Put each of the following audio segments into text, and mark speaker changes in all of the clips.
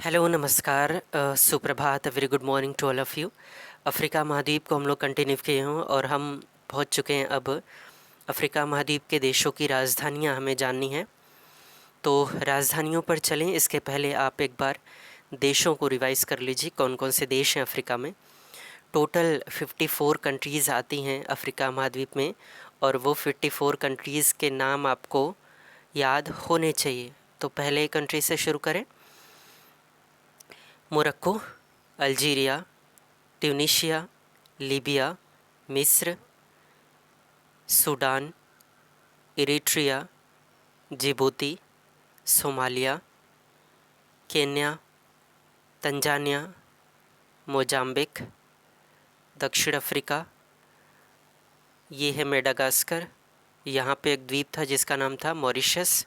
Speaker 1: Hello, नमस्कार, सुप्रभात, very good morning to all of you. Africa महाद्वीप को हम लोग कंटिन्यू किए हों और हम पहुंच चुके हैं अब अफ्रीका महाद्वीप के देशों की राजधानियां हमें जाननी हैं। तो राजधानियों पर चलें इसके पहले आप एक बार देशों को रिवाइज़ कर लीजिए, कौन कौन से देश हैं अफ्रीका में। टोटल 54 कंट्रीज़ आती हैं अफ्रीका महाद्वीप में और वो 54 कंट्रीज़ के नाम आपको याद होने चाहिए। तो पहले कंट्री से शुरू करें। मोरक्को, अल्जीरिया, ट्यूनीशिया, लीबिया, मिस्र, Sudan, Eritrea, Djibouti, Somalia, Kenya, Tanzania, Mozambique, दक्षिण अफ्रीका, ये है मेडागास्कर। यहाँ पे एक द्वीप था जिसका नाम था मॉरिशस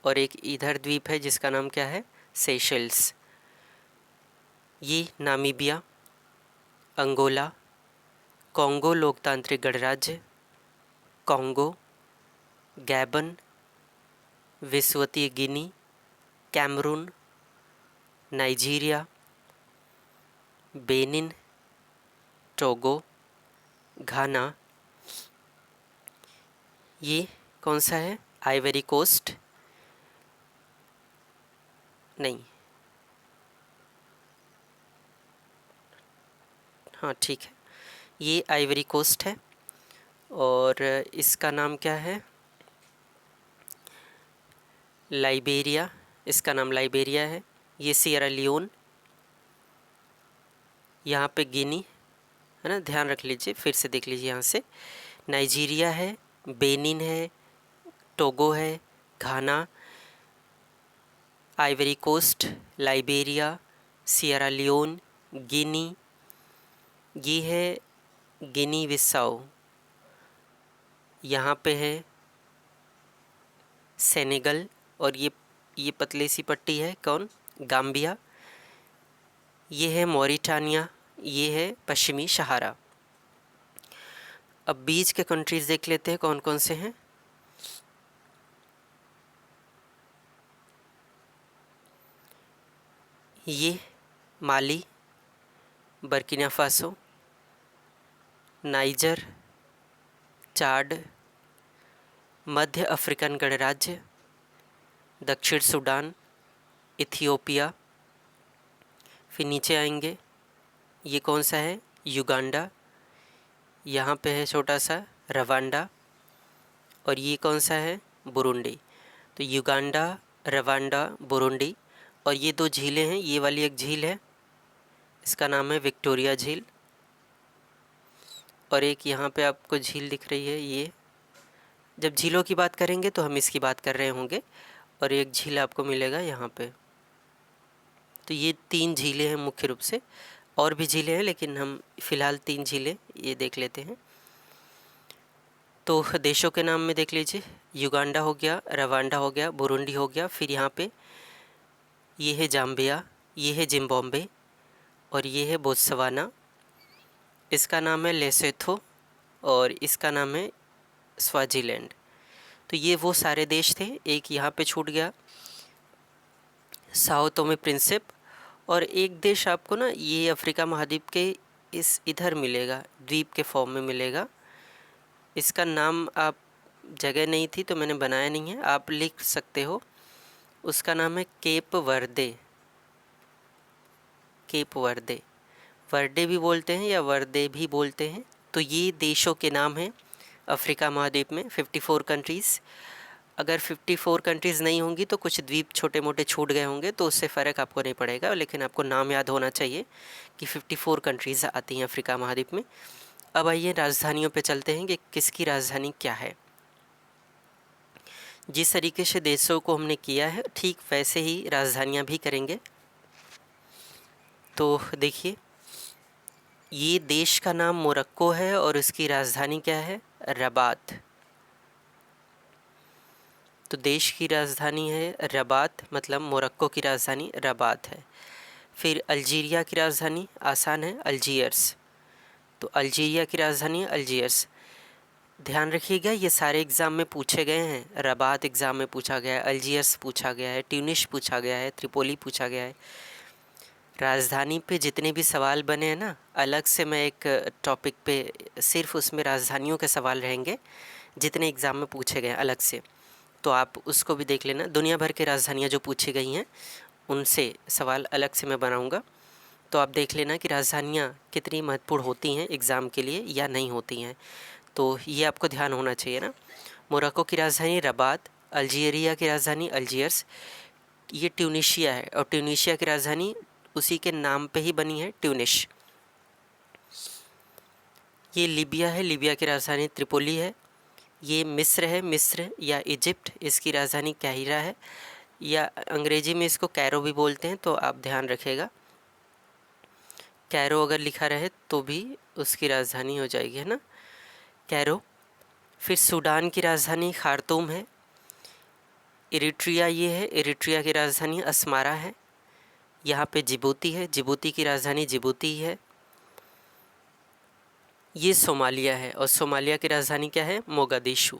Speaker 1: और एक इधर द्वीप है जिसका नाम क्या है, सेशल्स। ये नामीबिया, अंगोला, कॉन्गो लोकतांत्रिक गणराज्य, कॉन्गो, गैबन, विस्वतीय गिनी, कैमरून, नाइजीरिया, बेनिन, टोगो, घाना। ये कौन सा है, आइवरी कोस्ट, नहीं, हाँ ठीक है, ये आइवरी कोस्ट है और इसका नाम क्या है, लाइबेरिया, इसका नाम लाइबेरिया है। ये सियरा लियोन, यहाँ पे गिनी है ना, ध्यान रख लीजिए, फिर से देख लीजिए यहाँ से। नाइजीरिया है, बेनिन है, टोगो है, Ghana, Ivory Coast, Liberia, Sierra Leone, Guinea, ये है गिनी बिसाओ, यहाँ पे है सेनेगल और ये पतली सी पट्टी है कौन, गाम्बिया, ये है मॉरिटानिया, ये है पश्चिमी सहारा। अब बीच के कंट्रीज़ देख लेते हैं कौन कौन से हैं। ये माली, बर्किना फासो, नाइजर, चाड, मध्य अफ्रीकन गणराज्य, दक्षिण सूडान, इथियोपिया। फिर नीचे आएंगे, ये कौन सा है, युगांडा, यहाँ पे है छोटा सा रवांडा और ये कौन सा है, बुरुंडी। तो युगांडा, रवांडा, बुरुंडी और ये दो झीलें हैं, ये वाली एक झील है, इसका नाम है विक्टोरिया झील और एक यहाँ पे आपको झील दिख रही है, ये जब झीलों की बात करेंगे तो हम इसकी बात कर रहे होंगे और एक झील आपको मिलेगा यहाँ पे। तो ये 3 झीलें हैं मुख्य रूप से, और भी झीलें हैं लेकिन हम फ़िलहाल 3 झीलें ये देख लेते हैं। तो देशों के नाम में देख लीजिए, युगांडा हो गया, रवांडा हो गया, बुरुंडी हो गया, फिर यहाँ पे ये है जाम्बिया, ये है जिम्बाब्वे और ये है बोत्सवाना, इसका नाम है लेसोथो और इसका नाम है स्वाजीलैंड। तो ये वो सारे देश थे। एक यहाँ पे छूट गया, साओ टोमे प्रिंसिप, और एक देश आपको ना ये अफ्रीका महाद्वीप के इस इधर मिलेगा, द्वीप के फॉर्म में मिलेगा। इसका नाम आप, जगह नहीं थी तो मैंने बनाया नहीं है, आप लिख सकते हो। उसका नाम है केप वर्दे, केप वर्दे, वर्डे भी बोलते हैं या वर्दे भी बोलते हैं। तो ये देशों के नाम हैं अफ्रीका महाद्वीप में, 54 कंट्रीज़। अगर 54 कंट्रीज़ नहीं होंगी तो कुछ द्वीप छोटे मोटे छूट गए होंगे, तो उससे फ़र्क आपको नहीं पड़ेगा, लेकिन आपको नाम याद होना चाहिए कि 54 कंट्रीज़ आती हैं अफ्रीका महाद्वीप में। अब आइए राजधानियों पे चलते हैं कि किसकी राजधानी क्या है। जिस तरीके से देशों को हमने किया है ठीक वैसे ही राजधानियाँ भी करेंगे। तो देखिए, ये देश का नाम मोरक्को है और उसकी राजधानी क्या है, रबात। तो देश की राजधानी है रबात, मतलब मोरक्को की राजधानी रबात है। फिर अल्जीरिया की राजधानी आसान है, अल्जीयर्स। तो अल्जीरिया की राजधानी है अल्जीयर्स। ध्यान रखिएगा, ये सारे एग्ज़ाम में पूछे गए हैं। रबात एग्ज़ाम में पूछा गया है, अल्जियर्स पूछा गया है, ट्यूनिस पूछा गया है, त्रिपोली पूछा गया है। राजधानी पे जितने भी सवाल बने हैं ना, अलग से मैं एक टॉपिक पे सिर्फ उसमें राजधानियों के सवाल रहेंगे जितने एग्ज़ाम में पूछे गए हैं अलग से, तो आप उसको भी देख लेना। दुनिया भर की राजधानियाँ जो पूछी गई हैं उनसे सवाल अलग से मैं बनाऊँगा, तो आप देख लेना कि राजधानियाँ कितनी महत्वपूर्ण होती हैं एग्ज़ाम के लिए या नहीं होती हैं। तो ये आपको ध्यान होना चाहिए ना। मोरक्को की राजधानी रबात, अल्जीरिया की राजधानी अल्जियर्स, ये ट्यूनिशिया है और ट्यूनिशिया की राजधानी उसी के नाम पे ही बनी है, ट्यूनिश। ये लीबिया है, लीबिया की राजधानी त्रिपोली है। ये मिस्र है, मिस्र या इजिप्ट, इसकी राजधानी काहिरा है, या अंग्रेजी में इसको कैरो भी बोलते हैं, तो आप ध्यान रखिएगा। कैरो अगर लिखा रहे तो भी उसकी राजधानी हो जाएगी, है ना, कैरो। फिर सूडान की राजधानी खार्तूम है। इरिट्रिया ये है, इरिट्रिया की राजधानी अस्मारा है। यहाँ पे जिबूती है, जिबूती की राजधानी जिबूती है। ये सोमालिया है और सोमालिया की राजधानी क्या है, मोगादिशु।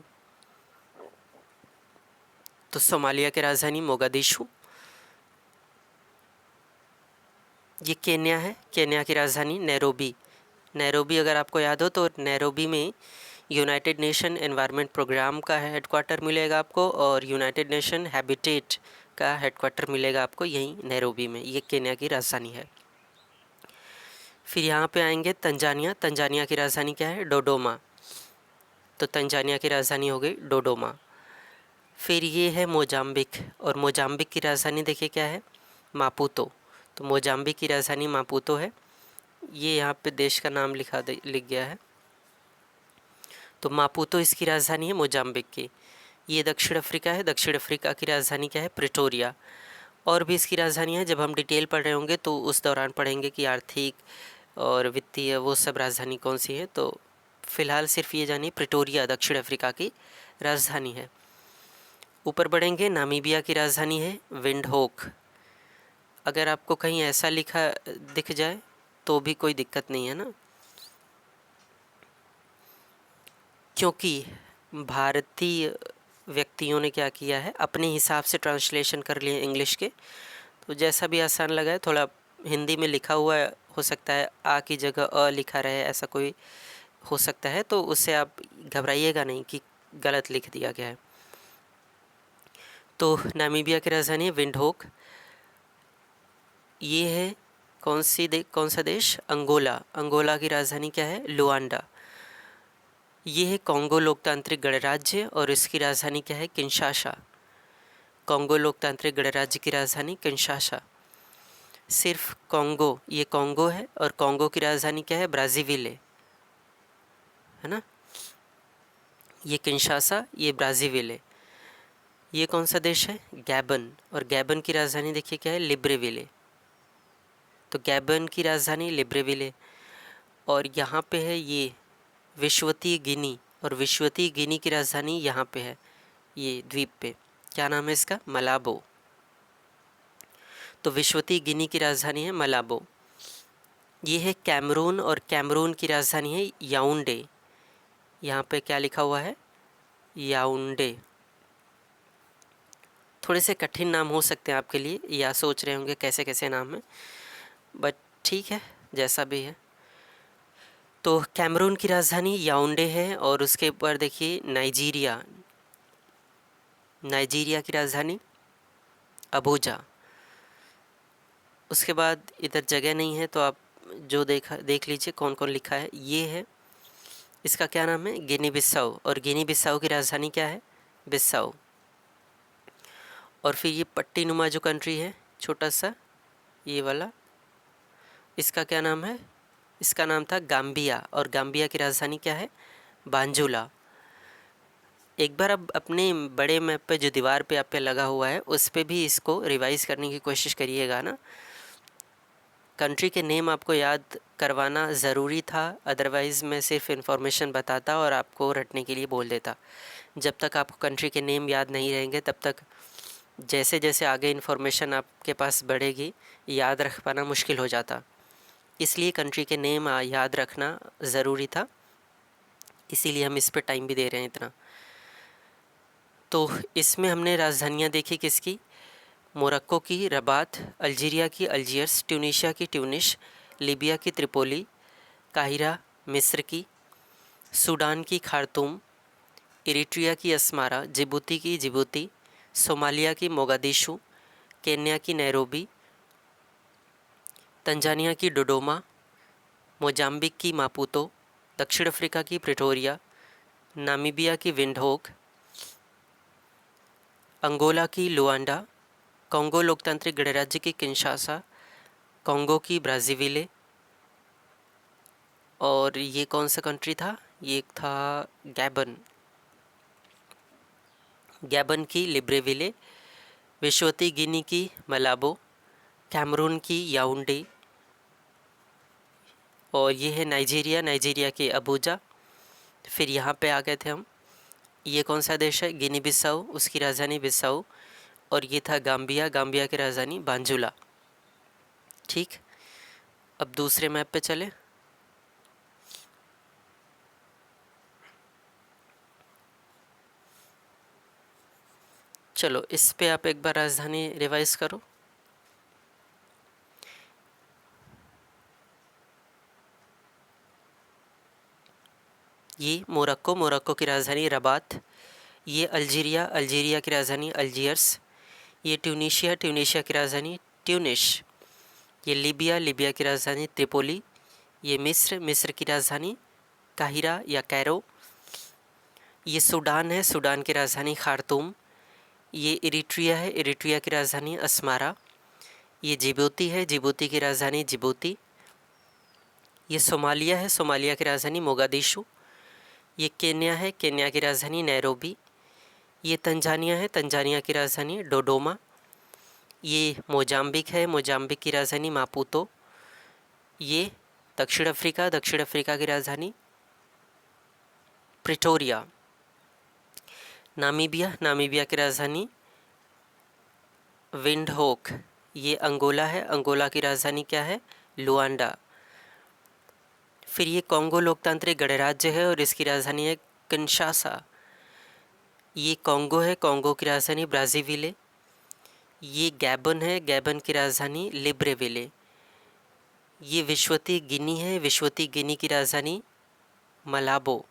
Speaker 1: तो सोमालिया की राजधानी मोगादिशु। ये केन्या है, केन्या की राजधानी नैरोबी। नैरोबी अगर आपको याद हो तो नैरोबी में यूनाइटेड नेशन एनवायरनमेंट प्रोग्राम का हेडक्वार्टर मिलेगा आपको, और यूनाइटेड नेशन हैबिटेट का हेडक्वार्टर मिलेगा आपको यहीं नैरोबी में। ये केन्या की राजधानी है। फिर यहाँ पे आएंगे तंजानिया। तंजानिया की राजधानी क्या है, डोडोमा। तो तंजानिया की राजधानी हो गई डोडोमा। फिर ये है मोजाम्बिक, और मोजाम्बिक की राजधानी देखिए क्या है, मापुतो। तो मोजाम्बिक की राजधानी मापुतो है। ये यहाँ पे देश का नाम लिख गया है, तो मापुतो इसकी राजधानी है मोजाम्बिक की। ये दक्षिण अफ्रीका है, दक्षिण अफ्रीका की राजधानी क्या है, प्रिटोरिया। और भी इसकी राजधानियाँ जब हम डिटेल पढ़ रहे होंगे तो उस दौरान पढ़ेंगे कि आर्थिक और वित्तीय वो सब राजधानी कौन सी है। तो फ़िलहाल सिर्फ ये जानिए प्रिटोरिया दक्षिण अफ्रीका की राजधानी है। ऊपर बढ़ेंगे, नामीबिया की राजधानी है विंडहोक। अगर आपको कहीं ऐसा लिखा दिख जाए तो भी कोई दिक्कत नहीं है ना, क्योंकि भारतीय व्यक्तियों ने क्या किया है, अपने हिसाब से ट्रांसलेशन कर लिए इंग्लिश के। तो जैसा भी आसान लगा है, थोड़ा हिंदी में लिखा हुआ हो सकता है आ की जगह अ लिखा रहे, ऐसा कोई हो सकता है, तो उससे आप घबराइएगा नहीं कि गलत लिख दिया गया है। तो नामीबिया की राजधानी है विंडहोक। ये है कौन सा देश, अंगोला। अंगोला की राजधानी क्या है, लुआंडा। ये है कॉन्गो लोकतांत्रिक गणराज्य और इसकी राजधानी क्या है, किंशासा। कॉन्गो लोकतांत्रिक गणराज्य की राजधानी किंशासा। सिर्फ कॉन्गो, ये कॉन्गो है और कॉन्गो की राजधानी क्या है, ब्राज़ीविले, है ना। ये किंशासा, ये ब्राज़ीविले। ये कौन सा देश है, गैबन, और गैबन की राजधानी देखिए क्या है, लिब्रेविले। तो गैबन की राजधानी लिब्रेविले। और यहाँ पे है ये विश्वतीय गिनी, और विश्वतीय गिनी की राजधानी यहाँ पे है, ये द्वीप पे, क्या नाम है इसका, मलाबो। तो विश्वतीय गिनी की राजधानी है मलाबो। ये है कैमरून, और कैमरून की राजधानी है याउंडे। यहाँ पे क्या लिखा हुआ है, याउंडे। थोड़े से कठिन नाम हो सकते हैं आपके लिए, या सोच रहे होंगे कैसे कैसे नाम है, बट ठीक है जैसा भी है। तो कैमरून की राजधानी याउंडे है, और उसके ऊपर देखिए नाइजीरिया, नाइजीरिया की राजधानी अबूजा। उसके बाद इधर जगह नहीं है, तो आप जो देख लीजिए कौन कौन लिखा है। ये है, इसका क्या नाम है, गिनी बिसाऊ, और गिनी बिसाऊ की राजधानी क्या है, बिसाऊ। और फिर ये पट्टी नुमा जो कंट्री है छोटा सा, ये वाला, इसका क्या नाम है, इसका नाम था गाम्बिया, और गाम्बिया की राजधानी क्या है, बांजुला। एक बार अब अपने बड़े मैप पे जो दीवार पे आप पे लगा हुआ है उस पे भी इसको रिवाइज़ करने की कोशिश करिएगा ना। कंट्री के नेम आपको याद करवाना ज़रूरी था, अदरवाइज़ मैं सिर्फ इन्फॉर्मेशन बताता और आपको रटने के लिए बोल देता। जब तक आपको कंट्री के नेम याद नहीं रहेंगे तब तक जैसे जैसे आगे इन्फॉर्मेशन आपके पास बढ़ेगी याद रख पाना मुश्किल हो जाता। इसलिए कंट्री के नेम याद रखना ज़रूरी था। इसीलिए हम इस पे टाइम भी दे रहे हैं इतना। तो इसमें हमने राजधानियाँ देखी किसकी, मोरक्को की रबात, अल्जीरिया की अल्जियर्स, ट्यूनीशिया की ट्यूनिश, लीबिया की त्रिपोली, काहिरा मिस्र की, सूडान की खार्तूम, इरिट्रिया की अस्मारा, जिबूती की जिबूती, सोमालिया की मोगादिशु, केन्या की नैरोबी, तंजानिया की डोडोमा, मोजाम्बिक की मापुतो, दक्षिण अफ्रीका की प्रिटोरिया, नामीबिया की विंडहोक, अंगोला की लुआंडा, कॉन्गो लोकतांत्रिक गणराज्य की किंशासा, कॉन्गो की ब्राज़ीविले, और ये कौन सा कंट्री था, ये एक था गैबन, गैबन की लिब्रेविले, विश्वती गिनी की मलाबो, कैमरून की याउंडे, और ये है नाइजीरिया, नाइजीरिया के अबूजा। फिर यहाँ पे आ गए थे हम, ये कौन सा देश है, गिनी बिसाऊ, उसकी राजधानी बिसाऊ, और ये था गाम्बिया, गाम्बिया की राजधानी बांजुला। ठीक, अब दूसरे मैप पे चले। चलो इस पे आप एक बार राजधानी रिवाइज करो। ये मोरक्को, मोरक्को की राजधानी रबात, ये अल्जीरिया, अल्जीरिया की राजधानी अल्जियर्स, ये ट्यूनीशिया, ट्यूनीशिया की राजधानी ट्यूनिश, ये लीबिया, लीबिया की राजधानी त्रिपोली, ये मिस्र, मिस्र की राजधानी काहिरा या कैरो, ये सूडान है, सूडान की राजधानी खार्तूम, ये इरिट्रिया है, इरिट्रिया की राजधानी अस्मारा, ये जिबूती है, जिबूती की राजधानी जिबूती, ये सोमालिया है, सोमालिया की राजधानी मोगादिशु, ये केन्या है, केन्या की राजधानी नैरोबी, ये तंजानिया है, तंजानिया की राजधानी डोडोमा, ये मोजाम्बिक है, मोजाम्बिक की राजधानी मापुतो, ये दक्षिण अफ्रीका, दक्षिण अफ्रीका की राजधानी प्रिटोरिया, नामीबिया, नामीबिया की राजधानी विंडहोक, ये अंगोला है, अंगोला की राजधानी क्या है, लुआंडा। फिर ये कॉन्गो लोकतांत्रिक गणराज्य है और इसकी राजधानी है किंशासा, ये कॉन्गो है, कॉन्गो की राजधानी ब्राज़ीविले, ये गैबन है, गैबन की राजधानी लिब्रेविले, ये विश्वती गिनी है, विश्वती गिनी की राजधानी मलाबो,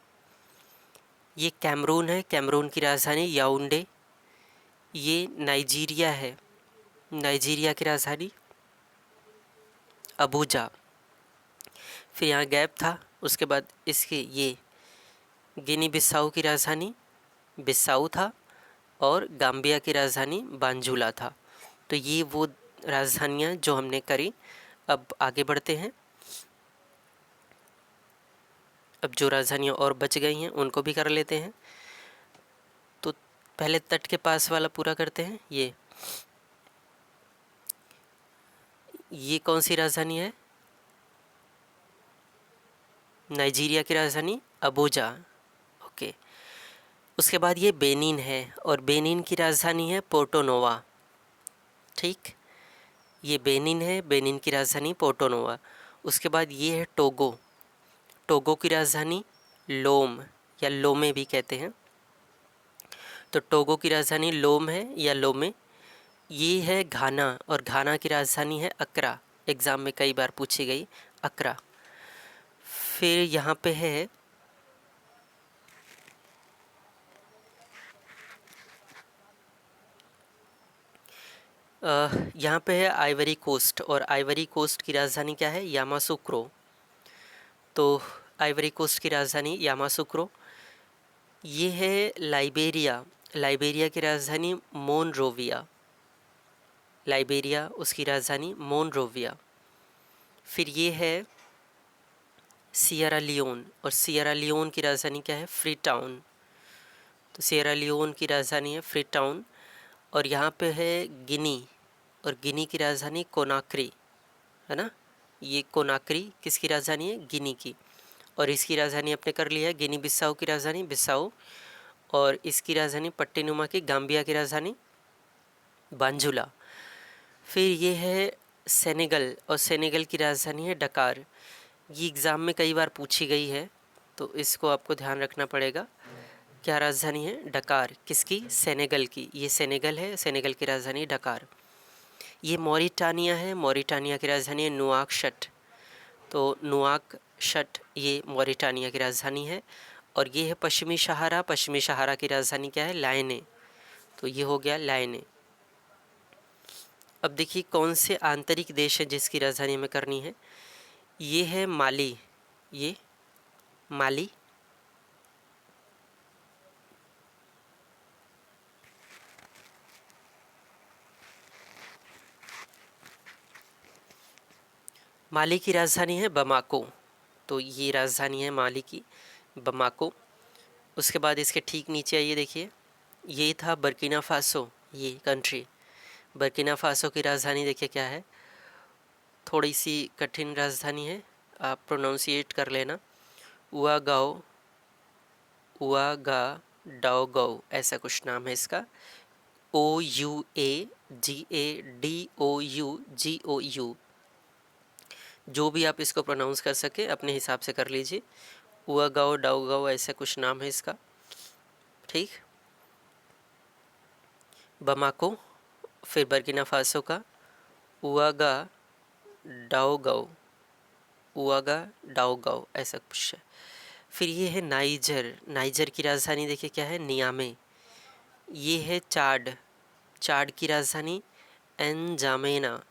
Speaker 1: ये कैमरून है, कैमरून की राजधानी याउंडे, ये नाइजीरिया है, नाइजीरिया की राजधानी अबूजा। फिर यहाँ गैप था, उसके बाद इसके ये गिनी बिसाऊ की राजधानी बिसाऊ था और गाम्बिया की राजधानी बांजुला था। तो ये वो राजधानियाँ जो हमने करी। अब आगे बढ़ते हैं। अब जो राजधानियाँ और बच गई हैं उनको भी कर लेते हैं। तो पहले तट के पास वाला पूरा करते हैं। ये कौन सी राजधानी है? नाइजीरिया की राजधानी अबूजा। ओके। उसके बाद ये बेनिन है और बेनिन की राजधानी है पोर्टो नोवा। ठीक, ये बेनिन है, बेनिन की राजधानी पोर्टो नोवा। उसके बाद ये है टोगो, टोगो की राजधानी लोम या लोमे भी कहते हैं। तो टोगो की राजधानी लोम है या लोमे। ये है घाना और घाना की राजधानी है अक्रा, एग्ज़ाम में कई बार पूछी गई अक्रा। फिर यहाँ पे है यहाँ पे है आइवरी कोस्ट और आइवरी कोस्ट की राजधानी क्या है? यामासुक्रो। तो आइवरी कोस्ट की राजधानी यामासुक्रो। ये है लाइबेरिया, लाइबेरिया की राजधानी मोनरोविया, लाइबेरिया उसकी राजधानी मोनरोविया। फिर ये है सियरा लियोन और सियरा लियोन की राजधानी क्या है? Free town. तो सियरा लियोन की राजधानी है फ्री टाउन। और यहाँ पे है गिनी और गिनी की राजधानी कोनाक्री, है ना। ये कोनाक्री किसकी राजधानी है? गिनी की। और इसकी राजधानी अपने कर लिया है गिनी बिसाऊ की राजधानी बिसाऊ। और इसकी राजधानी पट्टीनुमा की गाम्बिया की राजधानी बांजुला। फिर ये है सेनेगल और सेनेगल की राजधानी है डकार। ये एग्ज़ाम में कई बार पूछी गई है। तो इसको आपको ध्यान रखना पड़ेगा। क्या राजधानी है? डकार। किसकी? सेनेगल की। ये सेनेगल है, सेनेगल की राजधानी डकार। ये मॉरिटानिया है, मॉरिटानिया की राजधानी है नुआकशट। तो नुआकशट ये मॉरिटानिया की राजधानी है। और ये है पश्चिमी सहारा, पश्चिमी सहारा की राजधानी क्या है? लायने। तो ये हो गया लायने। अब देखिए कौन से आंतरिक देश है जिसकी राजधानी हमें करनी है। ये है माली, ये माली। माली की राजधानी है बमाको। तो ये राजधानी है माली की, बमाको। उसके बाद इसके ठीक नीचे आइए, देखिए ये था बर्किना फासो, ये कंट्री। बर्किना फासो की राजधानी देखिए क्या है, थोड़ी सी कठिन राजधानी है, आप प्रोनाउंसिएट कर लेना। उआगाओ, उआगा डाओगाओ, ऐसा कुछ नाम है इसका। OUAGADOUGOU, जो भी आप इसको प्रोनाउंस कर सके अपने हिसाब से कर लीजिए। उआगाओ डाओगाओ ऐसा कुछ नाम है इसका, ठीक। बमाको, फिर बर्किना फासो का उआगा डाओगाओ, उआगा डाओगाओ ऐसा कुछ है। फिर ये है नाइजर। नाइजर की राजधानी देखिए क्या है? नियामे। ये है चाड। चाड की राजधानी एनजामेना।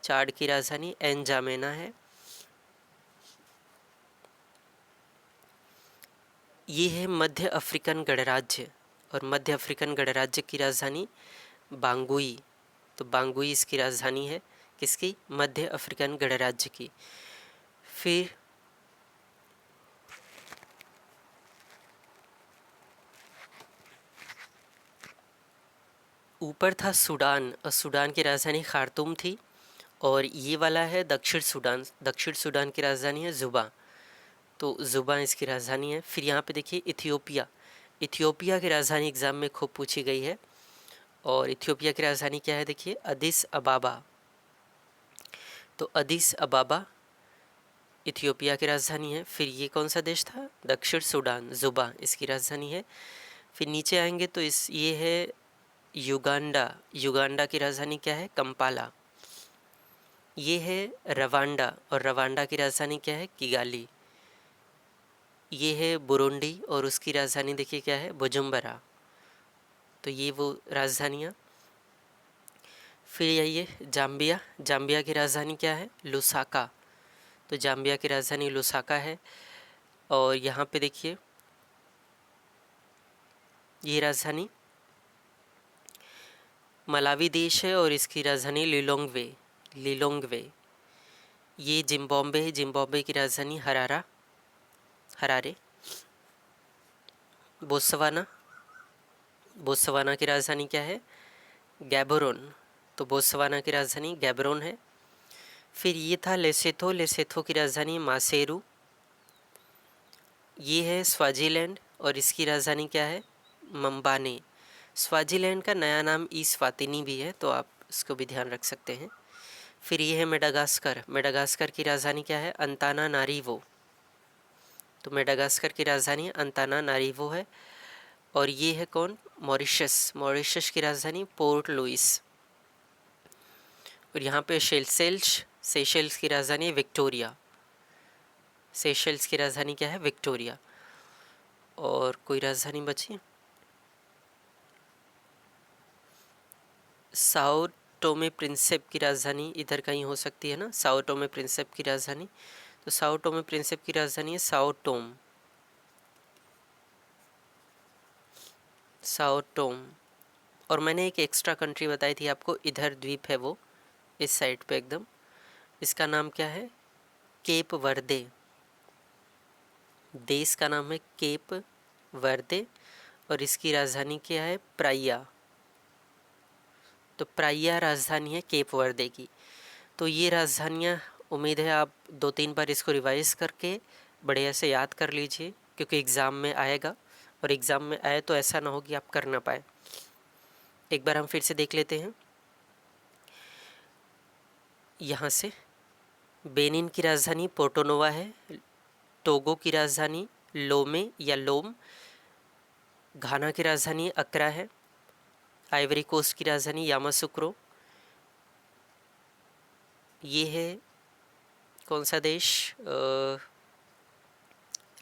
Speaker 1: चाड की राजधानी एनजामेना है। ये है मध्य अफ्रीकन गणराज्य, और मध्य अफ्रीकन गणराज्य की राजधानी बांगुई। तो बांगुई इसकी राजधानी है, किसकी? मध्य अफ्रीकन गणराज्य की। फिर ऊपर था सूडान, और सूडान की राजधानी खार्तूम थी। और ये वाला है दक्षिण सूडान। दक्षिण सूडान की राजधानी है जुबा। तो जुबा इसकी राजधानी है। फिर यहाँ पे देखिए इथियोपिया। इथियोपिया की राजधानी एग्ज़ाम में खूब पूछी गई है। और इथियोपिया की राजधानी क्या है? देखिए अदिस अबाबा। तो अदिस अबाबा इथियोपिया की राजधानी है। फिर ये कौन सा देश था? दक्षिण सूडान, जुबा इसकी राजधानी है। फिर नीचे आएंगे तो ये है युगांडा। युगांडा की राजधानी क्या है? कंपाला। ये है रवांडा, और रवांडा की राजधानी क्या है? किगाली। ये है बुरुंडी, और उसकी राजधानी देखिए क्या है? बुजुम्बरा। तो ये वो राजधानियाँ। फिर आइए जाम्बिया। जाम्बिया की राजधानी क्या है? लुसाका। तो जाम्बिया की राजधानी लुसाका है। और यहाँ पे देखिए ये राजधानी मलावी देश है, और इसकी राजधानी लिलोंगवे। लिलोंगवे। ये जिम्बाब्वे है। जिम्बाब्वे की राजधानी हरारा, हरारे। बोत्सवाना। बोत्सवाना की राजधानी क्या है? गैबोरोन। तो बोत्सवाना की राजधानी गैबरोन है। फिर ये था लेसेथो। लेसेथो की राजधानी मासेरू। ये है स्वाजीलैंड, और इसकी राजधानी क्या है? मम्बाने। स्वाजीलैंड का नया नाम ईस्वातिनी भी है, तो आप इसको भी ध्यान रख सकते हैं। फिर ये है मेडागास्कर। मेडागास्कर की राजधानी क्या है? अंताना नारीवो। तो मेडागास्कर की राजधानी अंताना नारीवो है। और ये है कौन? मॉरिशस। मॉरिशस की राजधानी पोर्ट लुइस। और यहाँ पे सेशेल्स की राजधानी विक्टोरिया। सेशेल्स की राजधानी क्या है? विक्टोरिया। और कोई राजधानी बची? साओ टोमे प्रिंसेप की राजधानी इधर कहीं हो सकती है ना, साओ टोमे प्रिंसेप की राजधानी। तो साओ टोमे प्रिंसेप की राजधानी है साओ टोम। Sao Tomé. और मैंने एक एक्स्ट्रा कंट्री बताई थी आपको, इधर द्वीप है वो, इस साइड पे एकदम। इसका नाम क्या है? केप वर्दे। देश का नाम है केप वर्दे, और इसकी राजधानी क्या है? प्राइया। तो प्राइया राजधानी है केप वर्दे की। तो ये राजधानियाँ, उम्मीद है आप 2-3 बार इसको रिवाइज करके बढ़िया से याद कर लीजिए, क्योंकि एग्ज़ाम में आएगा। और एग्ज़ाम में आए तो ऐसा ना हो कि आप कर ना पाए। एक बार हम फिर से देख लेते हैं। यहाँ से बेनिन की राजधानी पोर्टोनोवा है। टोगो की राजधानी लोमे या लोम, घाना की राजधानी अक्रा है। आइवरी कोस्ट की राजधानी यामासुक्रो। ये है कौन सा देश,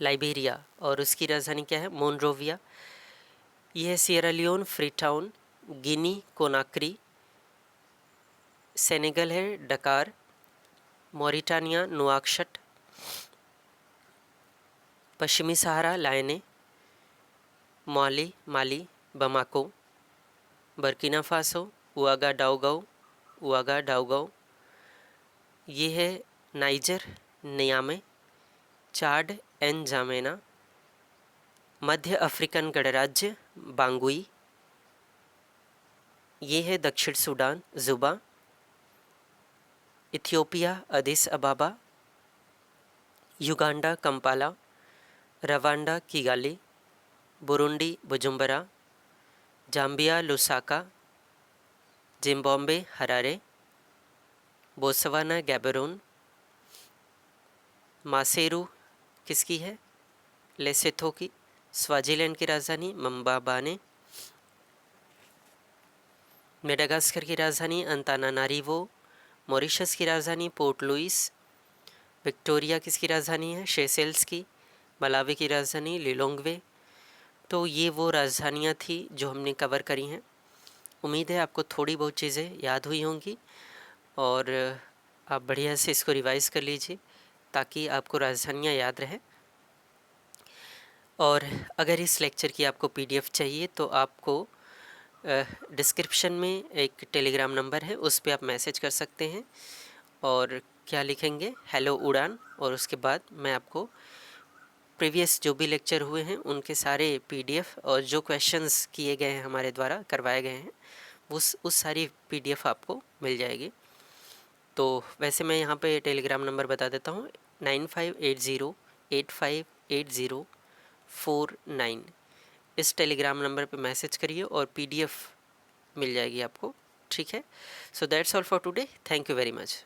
Speaker 1: लाइबेरिया, और उसकी राजधानी क्या है, मोनरोविया। ये है Sierra Leone, Freetown. Guinea Conakry. Senegal है डकार। Mauritania Nouakchott. पश्चिमी Sahara Laayoune. Mali Bamako. Burkina Faso Ouagadougou. ये है Niger Niamey. Chad N'Djamena. मध्य अफ्रीकन गणराज्य बांगुई। ये है दक्षिण Sudan Juba. Ethiopia Addis Ababa. Uganda Kampala. Rwanda Kigali. Burundi Bujumbura. Zambia Lusaka. Zimbabwe Harare. Botswana Gaborone. Maseru किसकी है, लेसेथो की। स्वाजीलैंड की राजधानी मंबाबाने। मेडागास्कर की राजधानी अंतानानारिवो। मॉरिशस की राजधानी पोर्ट लुइस। विक्टोरिया किसकी राजधानी है, शेसेल्स की। मलावी की राजधानी लिलोंगवे। तो ये वो राजधानियाँ थी जो हमने कवर करी हैं। उम्मीद है आपको थोड़ी बहुत चीज़ें याद हुई होंगी और आप बढ़िया से इसको रिवाइज़ कर लीजिए ताकि आपको राजधानियाँ याद रहे। और अगर इस लेक्चर की आपको पीडीएफ चाहिए तो आपको डिस्क्रिप्शन में एक टेलीग्राम नंबर है, उस पर आप मैसेज कर सकते हैं और क्या लिखेंगे, हेलो उड़ान, और उसके बाद मैं आपको प्रीवियस जो भी लेक्चर हुए हैं उनके सारे पीडीएफ और जो क्वेश्चंस किए गए हैं हमारे द्वारा करवाए गए हैं उस सारी पीडीएफ आपको मिल जाएगी। तो वैसे मैं यहाँ पे टेलीग्राम नंबर बता देता हूँ, 9580858049। इस टेलीग्राम नंबर पे मैसेज करिए और पीडीएफ मिल जाएगी आपको, ठीक है। So that's all for today, thank you very much.